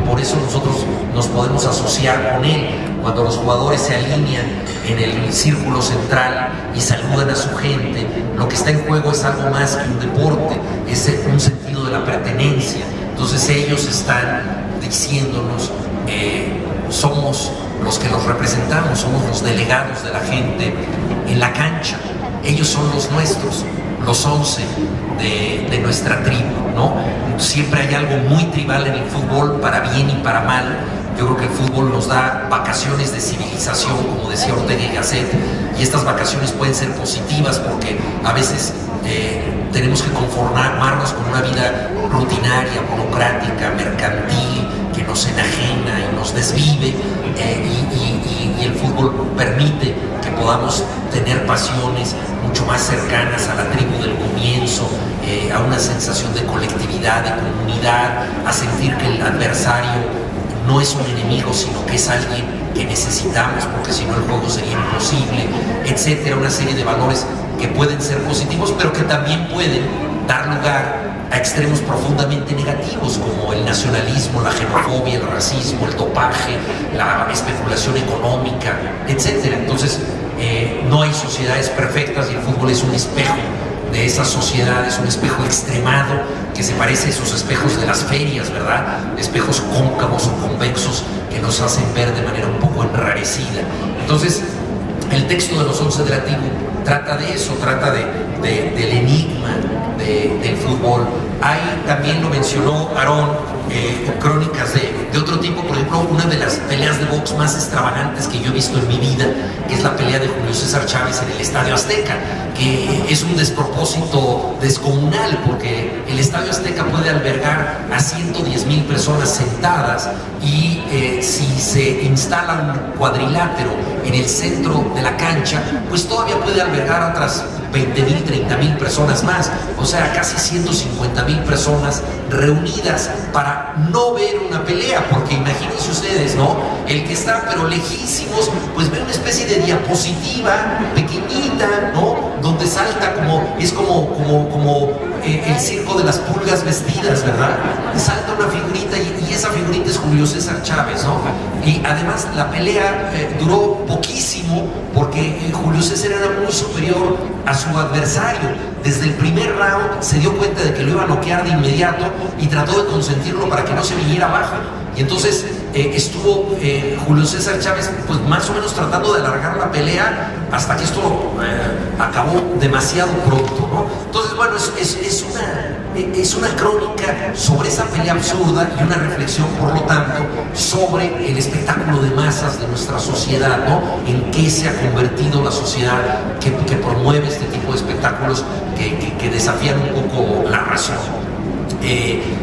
por eso nosotros nos podemos asociar con él. Cuando los jugadores se alinean en el círculo central y saludan a su gente, lo que está en juego es algo más que un deporte, es un sentido de la pertenencia. Entonces ellos están diciéndonos, somos los que los representamos, somos los delegados de la gente en la cancha, ellos son los nuestros, los 11 de nuestra tribu, ¿no? Siempre hay algo muy tribal en el fútbol, para bien y para mal. Yo creo que el fútbol nos da vacaciones de civilización, como decía Ortega y Gasset, y estas vacaciones pueden ser positivas porque a veces tenemos que conformarnos con una vida rutinaria, burocrática, mercantil, que nos enajena y nos desvive, y el fútbol permite que podamos tener pasiones mucho más cercanas a la tribu del comienzo, a una sensación de colectividad, de comunidad, a sentir que el adversario no es un enemigo, sino que es alguien que necesitamos, porque si no el juego sería imposible, etcétera. Una serie de valores que pueden ser positivos, pero que también pueden dar lugar a extremos profundamente negativos, como el nacionalismo, la xenofobia, el racismo, el dopaje, la especulación económica, etcétera. Entonces, no hay sociedades perfectas y el fútbol es un espejo de esas sociedades, un espejo extremado que se parece a esos espejos de las ferias, ¿verdad? Espejos cóncavos o convexos que nos hacen ver de manera un poco enrarecida. Entonces, el texto de los 11 de la tribu trata de eso, trata del enigma del fútbol. Hay, también lo mencionó Aarón, crónicas de otro tipo. Por ejemplo, una de las peleas de box más extravagantes que yo he visto en mi vida, que es la pelea de Julio César Chávez en el Estadio Azteca, que es un despropósito descomunal, porque el Estadio Azteca puede albergar a 110,000 personas sentadas, y si se instala un cuadrilátero en el centro de la cancha, pues todavía puede albergar a otras 20,000, 30,000 personas más, o sea, casi 150,000 personas reunidas para no ver una pelea, porque imagínense ustedes, ¿no? El que está pero lejísimos, pues ve una especie de diapositiva pequeñita, ¿no? Donde salta es como el circo de las pulgas vestidas, ¿verdad? Salta una figurita y esa figurita es Julio César Chávez, ¿no? Y además la pelea duró poquísimo, porque Julio César era muy superior a su adversario. Desde el primer round se dio cuenta de que lo iba a noquear de inmediato y trató de consentirlo para que no se viniera abajo. Y entonces estuvo Julio César Chávez pues más o menos tratando de alargar la pelea hasta que esto acabó demasiado pronto, ¿no? Entonces, bueno, es una crónica sobre esa pelea absurda y una reflexión, por lo tanto, sobre el espectáculo de masas de nuestra sociedad, ¿no? En qué se ha convertido la sociedad que promueve este tipo de espectáculos que desafían un poco la razón.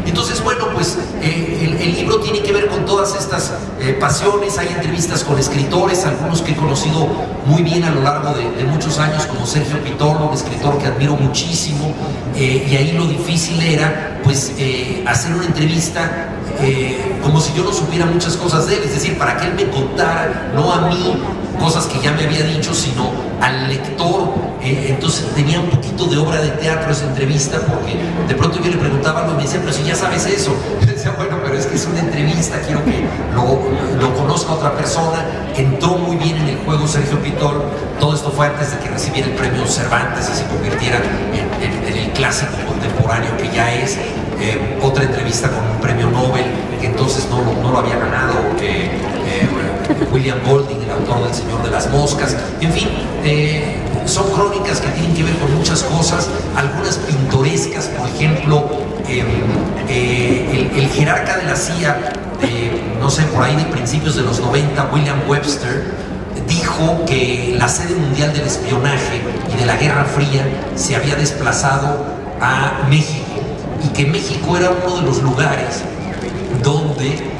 Entonces, bueno, pues el libro tiene que ver con todas estas pasiones. Hay entrevistas con escritores, algunos que he conocido muy bien a lo largo de muchos años, como Sergio Pitorno, un escritor que admiro muchísimo, y ahí lo difícil era pues hacer una entrevista como si yo no supiera muchas cosas de él, es decir, para que él me contara, no a mí cosas que ya me había dicho, sino al lector. Entonces tenía un poquito de obra de teatro esa entrevista, porque de pronto yo le preguntaba algo y me decía, pero si ya sabes eso. Yo decía, bueno, pero es que es una entrevista, quiero que lo conozca otra persona. Entró muy bien en el juego Sergio Pitol. Todo esto fue antes de que recibiera el premio Cervantes y se convirtiera en el clásico contemporáneo que ya es. Otra entrevista con un premio Nobel, que entonces no lo había ganado, William Golding, el autor del Señor de las Moscas. En fin, son crónicas que tienen que ver con muchas cosas, algunas pintorescas. Por ejemplo, el jerarca de la CIA, no sé, por ahí de principios de los 90, William Webster, dijo que la sede mundial del espionaje y de la Guerra Fría se había desplazado a México, y que México era uno de los lugares donde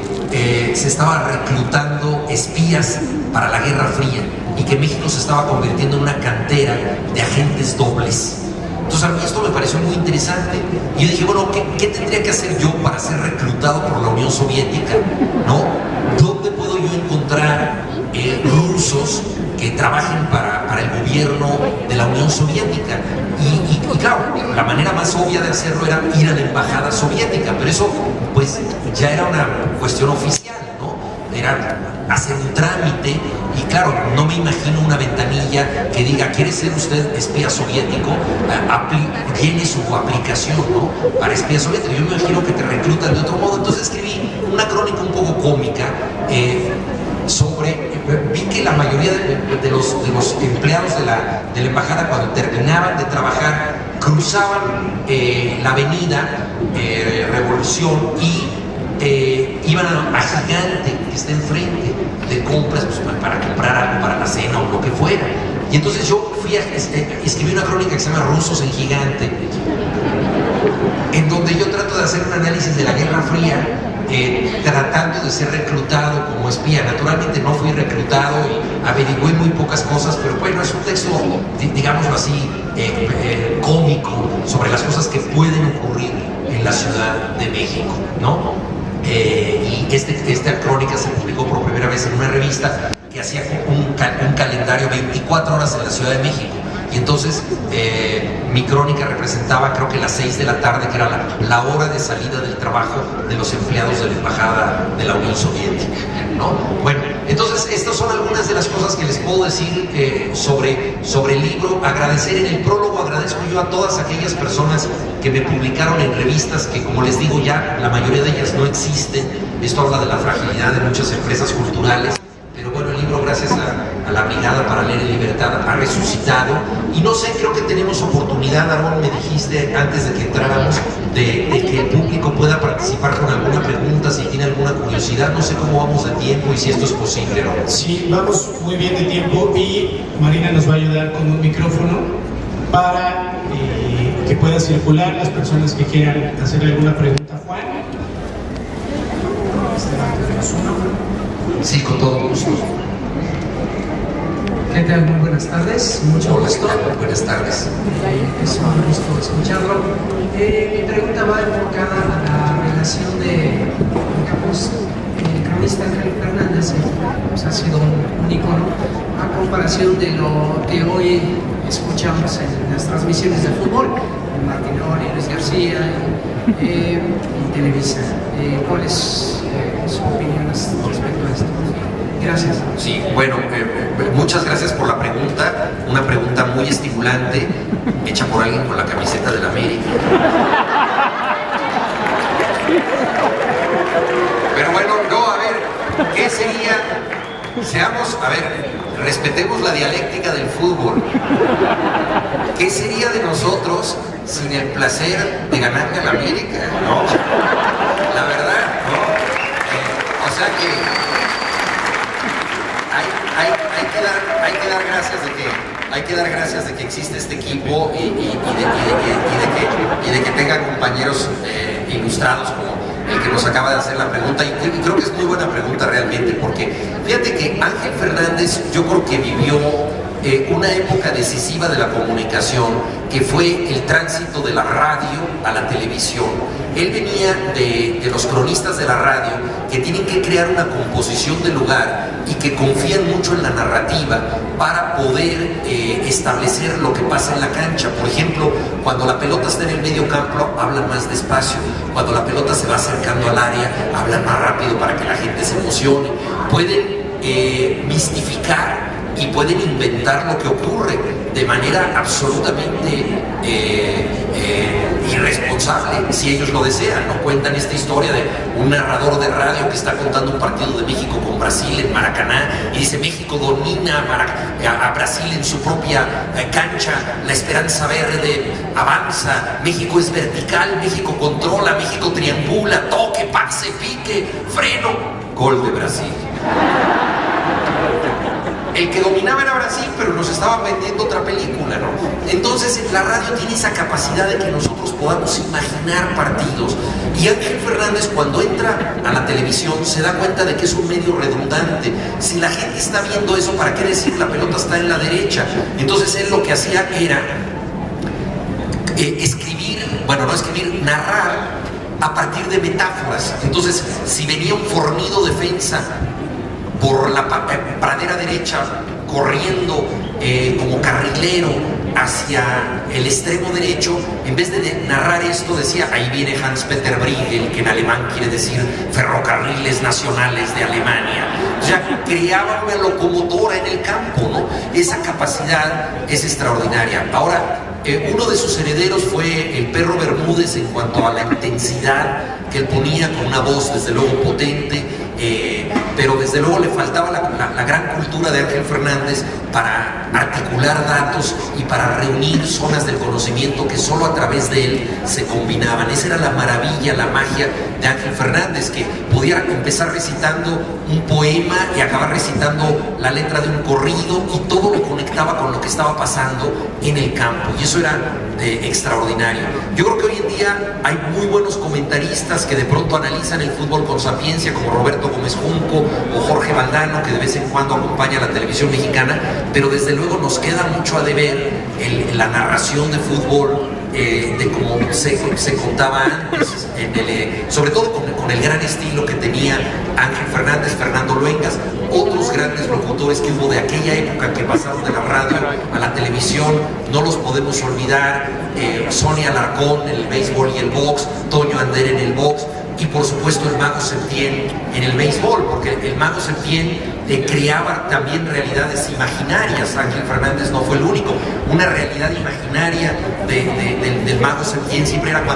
se estaba reclutando espías para la Guerra Fría, y que México se estaba convirtiendo en una cantera de agentes dobles. Entonces a mí esto me pareció muy interesante, y yo dije, bueno, ¿qué tendría que hacer yo para ser reclutado por la Unión Soviética? ¿No? ¿Dónde puedo yo encontrar rusos que trabajen para el gobierno de la Unión Soviética? Y Y claro, la manera más obvia de hacerlo era ir a la embajada soviética, pero eso pues ya era una cuestión oficial, ¿no? Era hacer un trámite y claro, no me imagino una ventanilla que diga, ¿quiere ser usted espía soviético? Llene su aplicación, ¿no? Para espía soviético. Yo me imagino que te reclutan de otro modo. Entonces escribí una crónica un poco cómica vi que la mayoría de los empleados de la embajada, cuando terminaban de trabajar, cruzaban la avenida Revolución y iban a Gigante, que está enfrente, de compras pues, para comprar algo para la cena o lo que fuera. Y entonces yo escribí una crónica que se llama Rusos en Gigante, en donde yo trato de hacer un análisis de la Guerra Fría, tratando de ser reclutado como espía. Naturalmente no fui reclutado y averigüé muy pocas cosas, pero bueno, es un texto, digámoslo así, cómico sobre las cosas que pueden ocurrir en la Ciudad de México, ¿no? Y esta crónica se publicó por primera vez en una revista que hacía un calendario 24 horas en la Ciudad de México. Y entonces mi crónica representaba, creo que las 6 de la tarde, que era la hora de salida del trabajo de los empleados de la Embajada de la Unión Soviética, ¿no? Bueno, entonces estas son algunas de las cosas que les puedo decir sobre el libro. Agradecer en el prólogo, agradezco yo a todas aquellas personas que me publicaron en revistas que, como les digo, ya la mayoría de ellas no existen. Esto habla de la fragilidad de muchas empresas culturales. Pero bueno, el libro, gracias a la Brigada para Leer en Libertad, ha resucitado. Y no sé, creo que tenemos oportunidad, Aarón, me dijiste antes de que entráramos, de que el público pueda participar con alguna pregunta, si tiene alguna curiosidad. No sé cómo vamos de tiempo y si esto es posible, ¿no? Sí, vamos muy bien de tiempo y Marina nos va a ayudar con un micrófono para que pueda circular las personas que quieran hacerle alguna pregunta a Juan. Sí, con todo gusto. ¿Qué tal? Muy buenas tardes. Mucho gusto. Buenas tardes. Es un gusto escucharlo. Mi pregunta va enfocada a la relación de, digamos, el cronista Ángel Fernández, pues, ha sido un icono, a comparación de lo que hoy escuchamos en las transmisiones de fútbol, Martín Ori, Luis García, y Televisa. ¿Cuál es su opinión respecto a esto? Gracias. Sí, bueno, muchas gracias por la pregunta, una pregunta muy estimulante, hecha por alguien con la camiseta del América. Pero bueno, no, a ver, ¿qué sería? Respetemos la dialéctica del fútbol. ¿Qué sería de nosotros sin el placer de ganarle a la América? ¿No? La verdad, ¿no? O sea que hay que dar gracias de que existe este equipo y de que tenga compañeros ilustrados como el que nos acaba de hacer la pregunta. Y creo que es muy buena pregunta realmente, porque fíjate que Ángel Fernández, yo creo que vivió una época decisiva de la comunicación, que fue el tránsito de la radio a la televisión. Él venía de los cronistas de la radio, que tienen que crear una composición de lugar y que confían mucho en la narrativa para poder establecer lo que pasa en la cancha. Por ejemplo, cuando la pelota está en el medio campo, hablan más despacio. Cuando la pelota se va acercando al área, hablan más rápido para que la gente se emocione. Pueden mistificar y pueden inventar lo que ocurre de manera absolutamente irresponsable, si ellos lo desean, ¿no? Cuentan esta historia de un narrador de radio que está contando un partido de México con Brasil en Maracaná y dice: México domina a Brasil en su propia cancha, la esperanza verde avanza, México es vertical, México controla, México triangula, toque, pase, pique, freno, gol de Brasil. El que dominaba era Brasil, pero nos estaban vendiendo otra película, ¿no? Entonces la radio tiene esa capacidad de que nosotros podamos imaginar partidos. Y Ángel Fernández, cuando entra a la televisión, se da cuenta de que es un medio redundante. Si la gente está viendo eso, ¿para qué decir la pelota está en la derecha? Entonces él lo que hacía era narrar a partir de metáforas. Entonces, si venía un fornido defensa por la pradera derecha, corriendo como carrilero hacia el extremo derecho, en vez de narrar esto, decía, ahí viene Hans-Peter Briegel, que en alemán quiere decir Ferrocarriles Nacionales de Alemania. O sea, creaba una locomotora en el campo, ¿no? Esa capacidad es extraordinaria. Ahora, uno de sus herederos fue el Perro Bermúdez en cuanto a la intensidad que él ponía, con una voz desde luego potente, pero desde luego le faltaba la gran cultura de Ángel Fernández para articular datos y para reunir zonas del conocimiento que solo a través de él se combinaban. Esa era la maravilla, la magia de Ángel Fernández, que podía empezar recitando un poema y acabar recitando la letra de un corrido, y todo lo conectaba con lo que estaba pasando en el campo, y eso era extraordinario. Yo creo que hoy en día hay muy buenos comentaristas que de pronto analizan el fútbol con sapiencia, como Roberto Gómez Junco o Jorge Valdano, que de vez en cuando acompaña a la televisión mexicana, pero desde luego nos queda mucho a deber la narración de fútbol, de cómo se contaba antes, sobre todo con el gran estilo que tenía Ángel Fernández, Fernando Luengas, otros grandes locutores que hubo de aquella época que pasaron de la radio a la televisión, no los podemos olvidar, Sonia Alarcón en el béisbol y el box, Toño Ander en el box, y por supuesto el Mago Septién en el béisbol, porque el Mago Septién creaba también realidades imaginarias. Ángel Fernández no fue el único. Una realidad imaginaria del Mago Septién siempre era